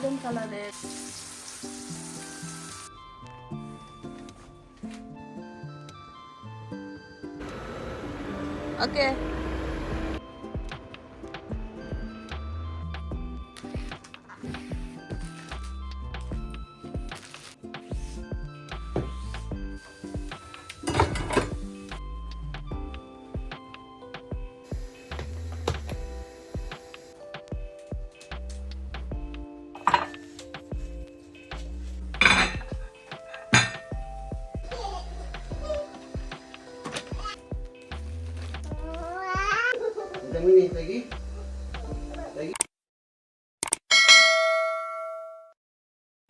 Golden কালারের। ওকে,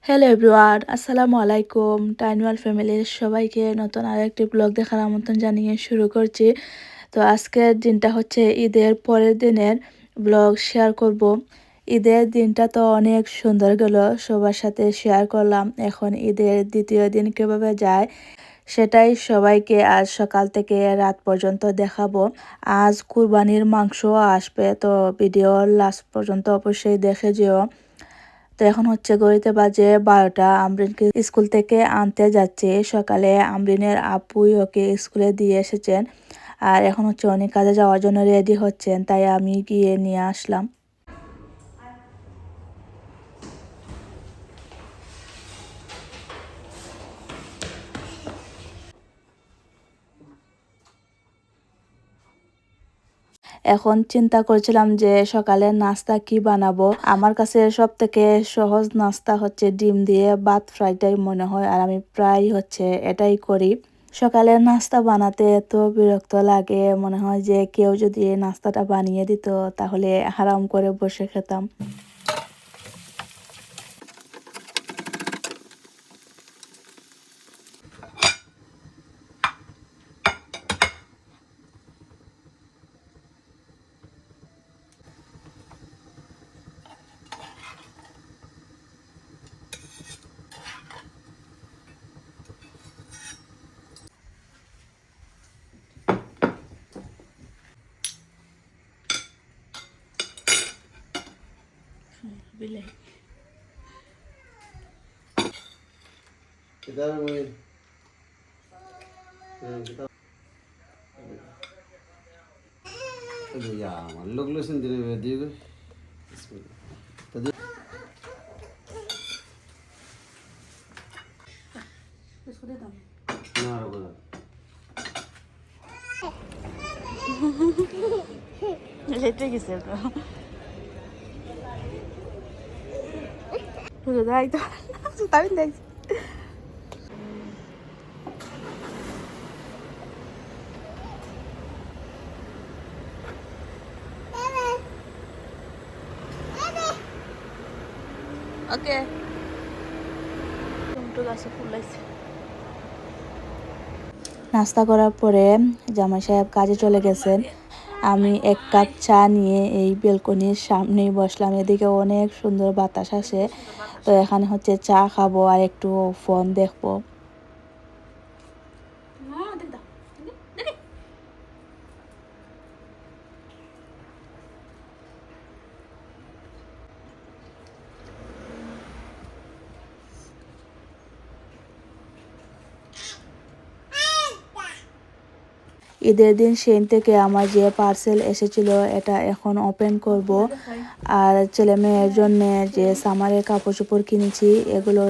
hello everyone, আসসালামু আলাইকুম। টাইনওয়াল ফ্যামিলির সবাইকে নতুন আরেকটি ব্লগ দেখার আমন্ত্রণ জানিয়ে শুরু করছি। তো আজকের দিনটা হচ্ছে ঈদের পরের দিনের ব্লগ শেয়ার করব। ঈদের দিনটা তো অনেক সুন্দর গেল, সবার সাথে শেয়ার করলাম। এখন ঈদের দ্বিতীয় দিন কীভাবে যায় সেটাই সবাইকে আজ সকাল থেকে রাত পর্যন্ত দেখাবো। আজ কুরবানির মাংস আসবে, তো ভিডিও লাস্ট পর্যন্ত অবশ্যই দেখে যেও। তো এখন হচ্ছে ঘড়িতে বাজে 12টা। আমরিনকে স্কুল থেকে আনতে যাচ্ছে। সকালে আমরিনের আপুই ওকে স্কুলে দিয়ে এসেছেন, আর এখন হচ্ছে অনেক কাজে যাওয়ার জন্য রেডি হচ্ছেন, তাই আমি গিয়ে নিয়ে আসলাম। এখন চিন্তা করছিলাম যে সকালে নাস্তা কি বানাবো। আমার কাছে সব থেকে সহজ নাস্তা হচ্ছে ডিম দিয়ে ভাত ফ্রাইটাই মনে হয়, আর আমি প্রায় হচ্ছে এটাই করি। সকালের নাস্তা বানাতে এত বিরক্ত লাগে, মনে হয় যে কেউ যদি এই নাস্তাটা বানিয়ে দিত তাহলে আরাম করে বসে খেতাম। বিলাই লোকগুলো শুনতে নেবে দিয়ে লেটে গেছে তো যাই তো তাই দেখছি। ওকে, টমেটো গাছে ফুল লাগছে। নাস্তা করার পরে জামাই সাহেব কাজে চলে গেছেন। আমি এক কাপ চা নিয়ে এই বেলকনির সামনেই বসলাম। এদিকে অনেক সুন্দর বাতাস আসে, তো এখানে হচ্ছে চা খাবো আর একটু ফোন দেখবো। ঈদের দিন সেন থেকে আমার যে পার্সেল এসেছিল এটা এখন ওপেন করব। আর ছেলে মেয়ের জন্য যে সামারের কাপড় চোপড় কিনেছি এগুলো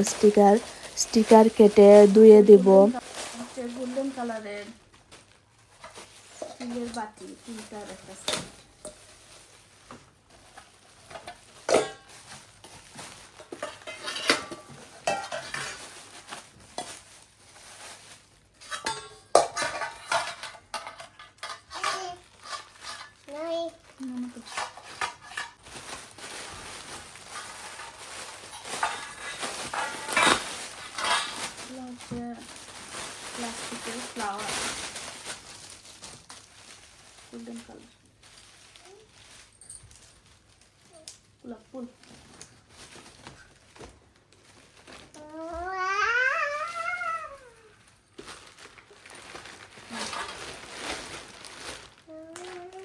স্টিকার কেটে ধুয়ে দিব। গোল্ডেন কালারের স্টিলের বাটি তিনটা রাখতেছি। প্লাস্টিকের ফ্লাওয়ার গোল্ডেন কালার গোলাপ ফুল।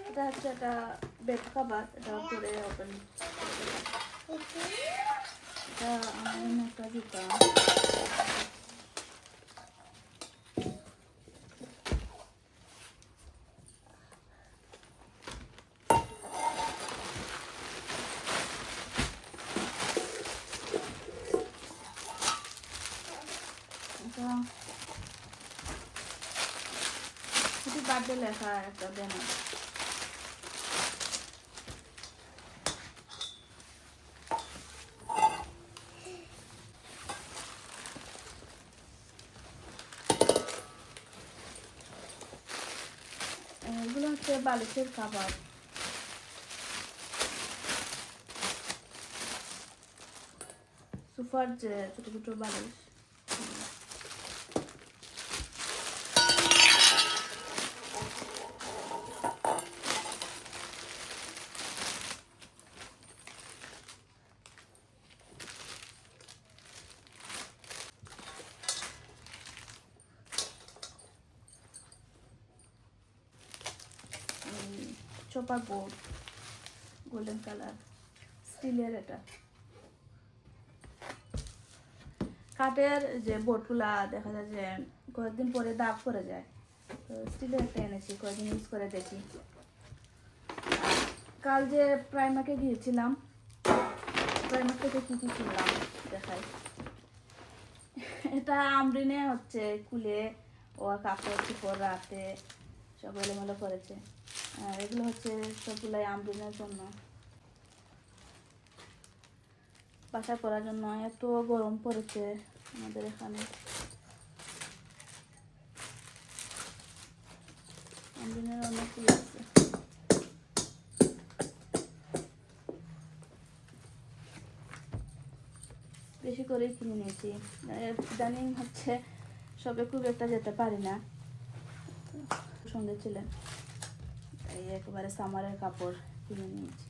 এটা হচ্ছে একটা বেড কাভার, এটা করে ওপেন এটা আমার জন্য একটা জুতা। এটা হ্যাপি বার্থডে লেখা একটা ব্যানার। এগুলো হচ্ছে বালিশের কাভার। সোফার যে ছোট ছোট বালিশ। চপার বোর্ড গোল্ডেন কালার, স্টিলের। এটা কাঠের যে বোর্ডগুলা দেখা যায় যে কয়েকদিন পরে দাগ পড়ে যায়, তো স্টিলের একটা এনেছি, কয়েকদিন ইউজ করে দেখি। কাল যে প্রাইমাকে গিয়েছিলাম, প্রাইমার থেকে কী কী কিনলাম দেখাই। এটা আমরিনে হচ্ছে খুলে ও কাপড় চোপড় রাতে সব এলোমেলো করেছে। আর এগুলো হচ্ছে সবগুলাই আমরিনের জন্য, বাসা করার জন্য। এত গরম পড়েছে আমাদের এখানে। আমরিনের অনেকগুলো আছে। বেশি করেই কিনে নিয়েছি, ইদানিং হচ্ছে সবে খুব একটা যেতে পারি না, সঙ্গে ছিলেন, তাই একেবারে সামারের কাপড় কিনে নিয়েছি।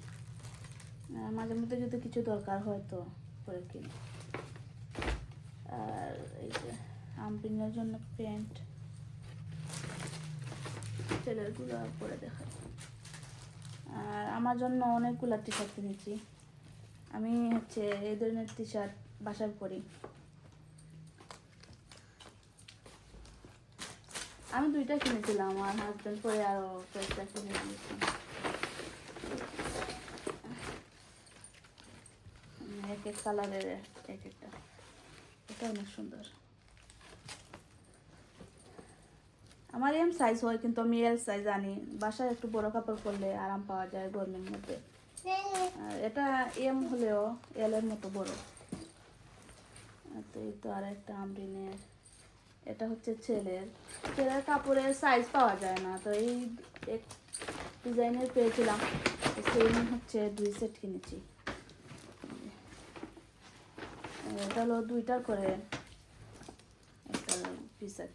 মাঝে মধ্যে যদি কিছু দরকার হয় তো করে কিনি। আর এই যে আমরিনের জন্য প্যান্ট, ছেলেরগুলো পরে দেখাই। আর আমার জন্য অনেকগুলো টি শার্ট কিনেছি। আমি হচ্ছে এই ধরনের টি শার্ট বাসায় পরি। আমি দুইটা কিনেছিলাম, আমার হাজব্যান্ড পরে আরও কয়েকটা কিনে দিয়েছি। এক এক কালারের এক একটা, এটা অনেক সুন্দর। আমার এম সাইজ হয়, কিন্তু আমি এল সাইজ আনি। বাসায় একটু বড় কাপড় পরলে আরাম পাওয়া যায় গরমের মধ্যে। আর এটা এম হলেও এল এর মতো বড়। তো এই তো আর একটা আমরিনের, এটা হচ্ছে ছেলের কাপড়ের সাইজ পাওয়া যায় না, তো এই এক ডিজাইনের পেয়েছিলাম, সেম হচ্ছে 2 সেট কিনেছি। এটা হলো 2টার করে একটা পিসের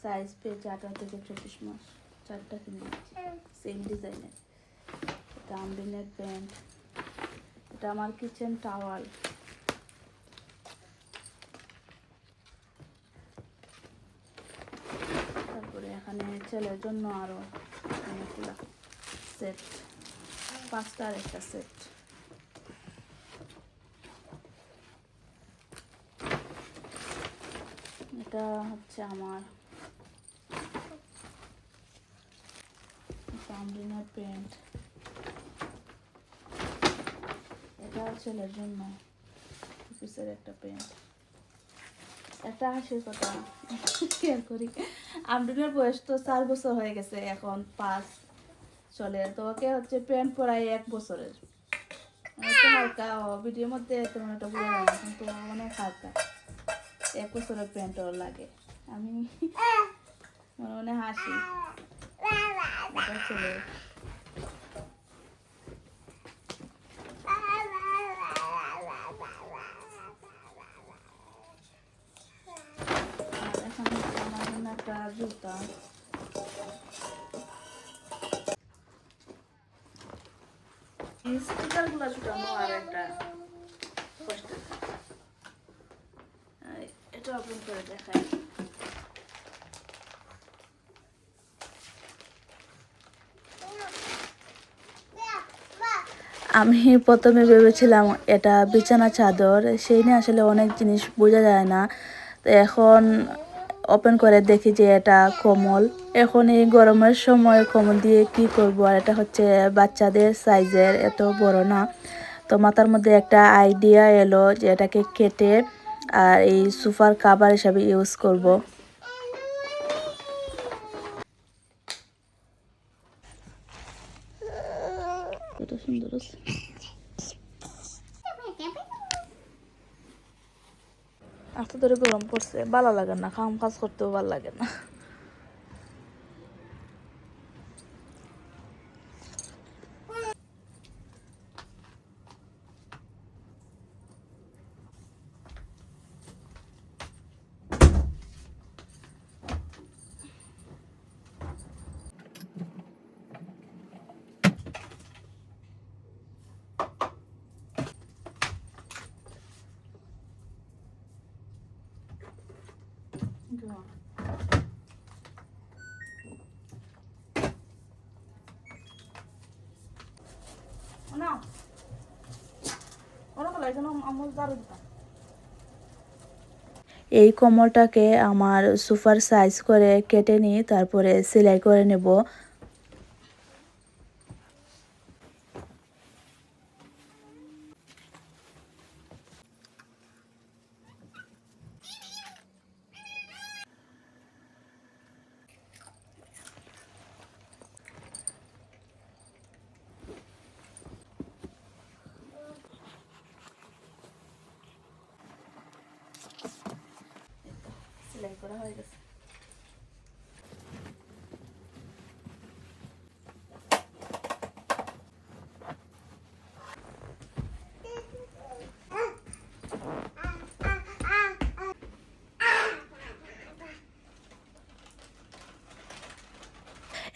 সাইজ পেয়েছে 18 থেকে 24 মাস, 4টা কিনেছি সেম ডিজাইনের। এটা আমরিনের প্যান্ট, এটা আমার কিচেন টাওয়াল। তারপরে এখানে ছেলের জন্য আরও অনেকগুলো সেট, 5টার একটা সেট। এটা হচ্ছে আমার আমরিনের প্যান্ট, এটা ছেলের জন্য পিসের একটা প্যান্ট। একটা হাসির কথা শেয়ার করি, আমরিনের বয়স তো 4 বছর হয়ে গেছে, এখন 5 চলে, তো ওকে হচ্ছে প্যান্ট পরাই 1 বছরের। একটু হালকা, ভিডিওর মধ্যে তেমন একটা বোঝা যায় না, কিন্তু অনেক হালকা। 1 বছরের প্যান্ট ওর লাগে। আমি মনে মনে হাসি। এটা ছেলে। আর এখন হচ্ছে আমার জন্য একটা জুতা। এই স্টিকারগুলো ছুটানো আর একটা কষ্টের কাজ। এটা ওপেন করে দেখাই। আমি প্রথমে ভেবেছিলাম এটা বিছানা চাদর, সেই নিয়ে আসলে অনেক জিনিস বোঝা যায় না। তো এখন ওপেন করে দেখি যে এটা কম্বল। এখন এই গরমের সময় কম্বল দিয়ে কি করব, আর এটা হচ্ছে বাচ্চাদের সাইজের, এত বড় না। তো মাথার মধ্যে একটা আইডিয়া এলো যে এটাকে কেটে আর এই সোফার কাভার হিসাবে ইউজ করব। কত সুন্দর আছে। এত ধরে গরম পড়ছে, ভালো লাগে না, কাম কাজ করতেও ভালো লাগে না। এই কম্বলটাকে আমার সোফার সাইজ করে কেটে নিই, তারপরে সেলাই করে নেব। সেলাই করা হয়ে গেছে।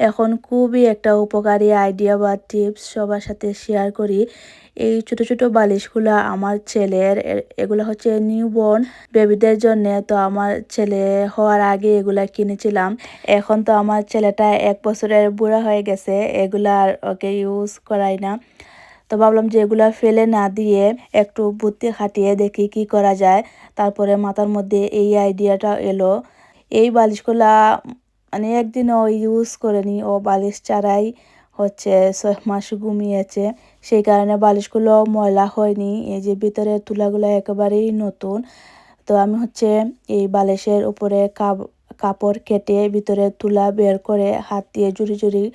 এখন খুবই একটা উপকারী আইডিয়া বা টিপস সবার সাথে শেয়ার করি। এই ছোট ছোট বালিশগুলা আমার ছেলের, এগুলো হচ্ছে নিউবর্ন বেবিদের জন্য। তো আমার ছেলে হওয়ার আগে এগুলা কিনেছিলাম। এখন তো আমার ছেলেটা 1 বছরের বুড়া হয়ে গেছে, এগুলা আর ওকে ইউজ করাই না। তো ভাবলাম যে এগুলা ফেলে না দিয়ে একটু বুদ্ধি খাটিয়ে দেখি কি করা যায়। তারপরে মাথার মধ্যে এই আইডিয়াটা এলো। এই বালিশগুলা মানে একদিনও ইউজ করেনি, ও বালিশ ছাড়াই হচ্ছে 6 মাস ঘুমিয়েছে। সেই কারণে বালিশগুলো ময়লা হয়নি। এই যে ভিতরের তুলাগুলো একেবারেই নতুন। তো আমি হচ্ছে এই বালিশের উপরে কাপড় কেটে ভিতরে তুলা বের করে হাত দিয়ে জুড়ি জুড়ি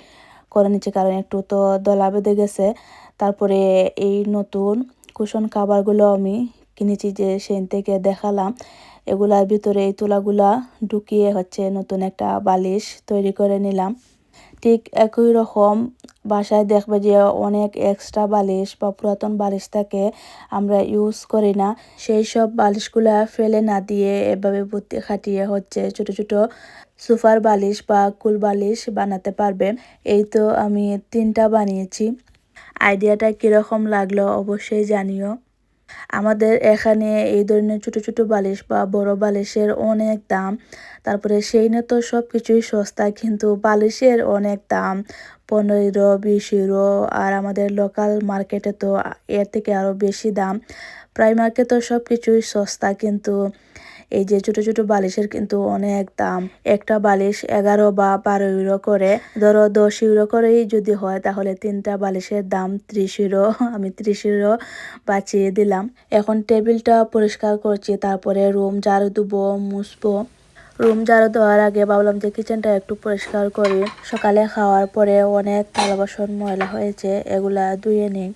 করে নিচ্ছে, কারণ একটু তো দলা বেঁধে গেছে। তারপরে এই নতুন কুশন কাভারগুলো আমি কিনেছি, যে সেন থেকে দেখালাম, এগুলার ভিতরে এই তুলাগুলা ঢুকিয়ে হচ্ছে নতুন একটা বালিশ তৈরি করে নিলাম। ঠিক একই রকম বাসায় দেখবে যে অনেক এক্সট্রা বালিশ বা পুরাতন বালিশ থাকে, আমরা ইউজ করি না। সেই সব বালিশগুলা ফেলে না দিয়ে এভাবে বুদ্ধি খাটিয়ে হচ্ছে ছোট ছোট সোফার বালিশ বা কুল বালিশ বানাতে পারবে। এই তো আমি 3টা বানিয়েছি। আইডিয়াটা কীরকম লাগলো অবশ্যই জানিও। আমাদের এখানে এই ধরনের ছোট ছোট বালিশ বা বড় বালিশের অনেক দাম। তারপরে সেই না তো সব কিছুই সস্তা, কিন্তু বালিশের অনেক দাম, 15-20 ইউরো। আর আমাদের লোকাল মার্কেটে তো এর থেকে আরও বেশি দাম। প্রাইমার্কে তো সব কিছুই সস্তা, কিন্তু এই যে ছোট ছোট বালিশের কিন্তু অনেক দাম। একটা বালিশ 11 বা 12 ইউরো করে। ধরো 10 ইউরো করেই যদি হয়, তাহলে 3টা বালিশের দাম 30 ইউরো। আমি 30 ইউরো বাঁচিয়ে দিলাম। এখন টেবিলটা পরিষ্কার করছি, তারপরে রুম ঝাড়ু দেবো, মুছবো। রুম ঝাড়ু দেওয়ার আগে ভাবলাম যে কিচেনটা একটু পরিষ্কার করি। সকালে খাওয়ার পরে অনেক থালা বাসন ময়লা হয়েছে, এগুলা ধুয়ে নিই।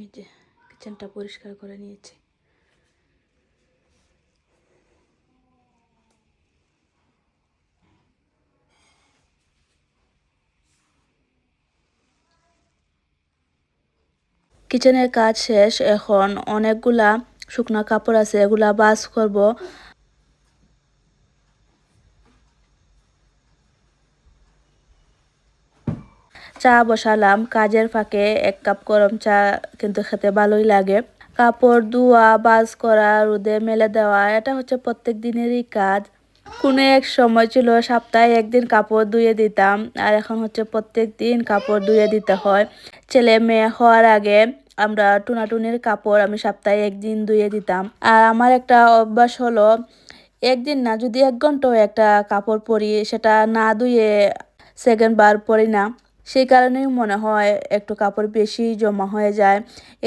এই যে কিচেনটা পরিষ্কার করে নিয়েছি। কিচেনের কাজ শেষ, এখন অনেকগুলা শুকনো কাপড় আছে, এগুলা ভাঁজ করব। চা বসালাম, কাজের ফাঁকে 1 কাপ গরম চা কিন্তু খেতে ভালোই লাগে। কাপড় ধোয়া, ভাঁজ করা, রোদে মেলে দেওয়া, এটা হচ্ছে প্রত্যেক দিনেরই কাজ। কোনো এক সময় ছিল সপ্তাহে 1 দিন কাপড় ধুয়ে দিতাম, আর এখন হচ্ছে প্রত্যেক দিন কাপড় ধুয়ে দিতে হয়। ছেলে মেয়ে হওয়ার আগে আমরা টুনাটুনির কাপড় আমি সপ্তাহে 1 দিন ধুয়ে দিতাম। আর আমার একটা অভ্যাস হলো, 1 দিন না, যদি 1 ঘন্টাও একটা কাপড় পরি, সেটা না ধুয়ে সেকেন্ড বার পরি না। সেই কারণেই মনে হয় একটু কাপড় বেশি জমা হয়ে যায়।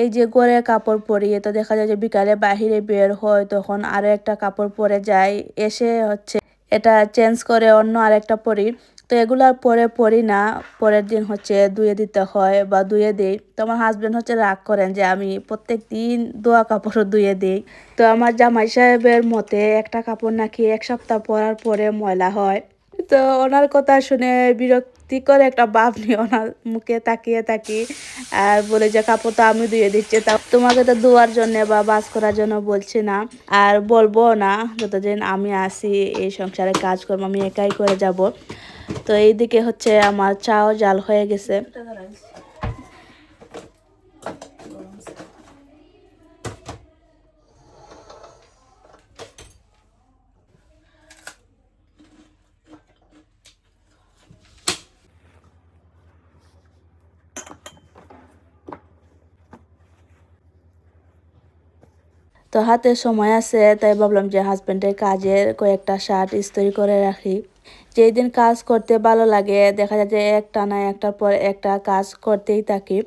এই যে ঘরে কাপড় পরি, তো দেখা যায় যে বিকালে বাহিরে বের হয়, তখন আরো একটা কাপড় পরে যাই, এসে হচ্ছে এটা চেঞ্জ করে অন্য আরেকটা পরি। তো এগুলা পরে পরি না, পরের দিন হচ্ছে ধুয়ে দিতে হয় বা ধুয়ে দিই। তো আমার হাজবেন্ড হচ্ছে রাগ করেন যে আমি প্রত্যেক দিন ধোয়া কাপড় ধুয়ে দিই। তো আমার জামাই সাহেবের মতে একটা কাপড় নাকি 1 সপ্তাহ পরার পরে ময়লা হয়। তো ওনার কথা শুনে বিরক্তিকর একটা ভাব নিয়ে ওনার মুখে তাকিয়ে থাকি, আর বলে যে কাপড় তো আমি ধুয়ে দিচ্ছি, তা তোমাকে তো ধোয়ার জন্য বা ভাঁজ করার জন্য বলছি না, আর বলবো না যতদিন আমি আসি এই সংসারে কাজকর্ম আমি একাই করে যাব। তো এইদিকে হচ্ছে আমার চাও জাল হয়ে গেছে। তো হাতে সময় আছে, তাই ভাবলাম যে হাজবেন্ডের কাজের কয়েকটা শার্ট ইস্ত্রি করে রাখি। যেই দিন কাজ করতে ভালো লাগে, দেখা যায় যে একটানা একটার পর একটা কাজ করতেই থাকি।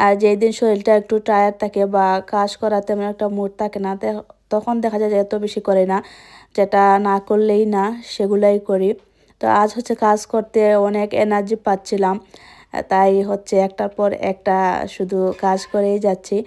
আর যেই দিন শরীরটা একটু টায়ার্ড থাকে বা কাজ করার তেমন একটা মুড থাকে না, তখন দেখা যায় যে এত বেশি করি না, যেটা না করলেই না সেগুলাই করি। তো আজ হচ্ছে কাজ করতে অনেক এনার্জি পাচ্ছিলাম, তাই হচ্ছে একটার পর একটা শুধু কাজ করেই যাচ্ছি।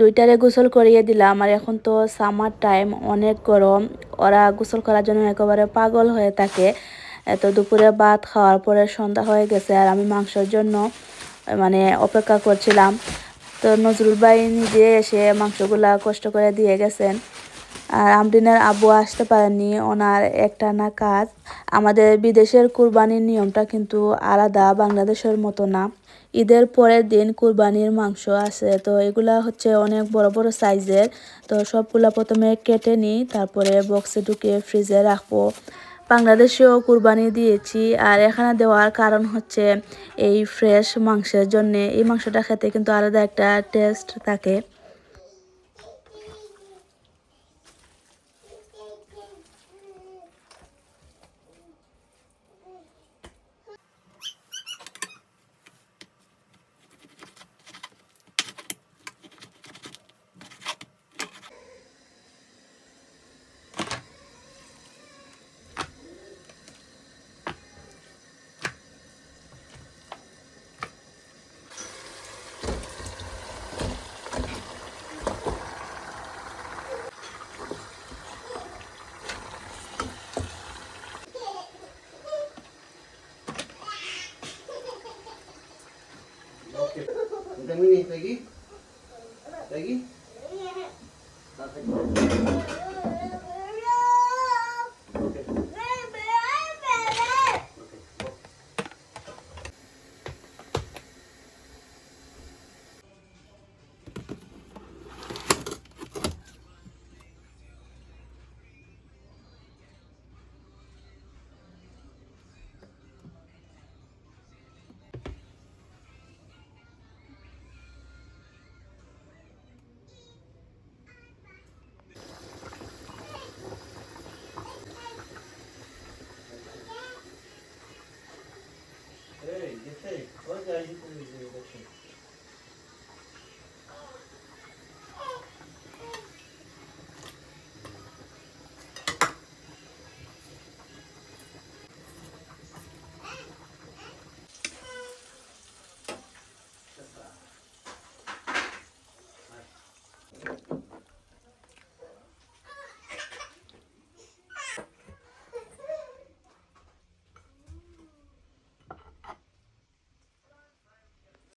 দুইটারে গোসল করিয়ে দিলাম, আর এখন তো সামার টাইম, অনেক গরম। ওরা গোসল করার জন্য একেবারে পাগল হয়ে থাকে। তো দুপুরে ভাত খাওয়ার পরে সন্ধ্যা হয়ে গেছে, আর আমি মাংসের জন্য মানে অপেক্ষা করছিলাম। তো নজরুল ভাই নিজে এসে মাংসগুলা কষ্ট করে দিয়ে গেছেন। আর আমরিনের আব্বু আসতে পারেননি, ওনার একটানা কাজ। আমাদের বিদেশের কুরবানির নিয়মটা কিন্তু আলাদা, বাংলাদেশের মতো না। ঈদের পরের দিন কুরবানির মাংস আছে, তো এগুলা হচ্ছে অনেক বড় বড় সাইজের। তো সবগুলা প্রথমে কেটে নিই, তারপরে বক্সে ঢুকিয়ে ফ্রিজে রাখবো। বাংলাদেশেও কুরবানি দিয়েছি, আর এখানে দেওয়ার কারণ হচ্ছে এই ফ্রেশ মাংসের জন্যে। এই মাংসটা খেতে কিন্তু আলাদা একটা টেস্ট থাকে। Udah ini lagi? Lagi?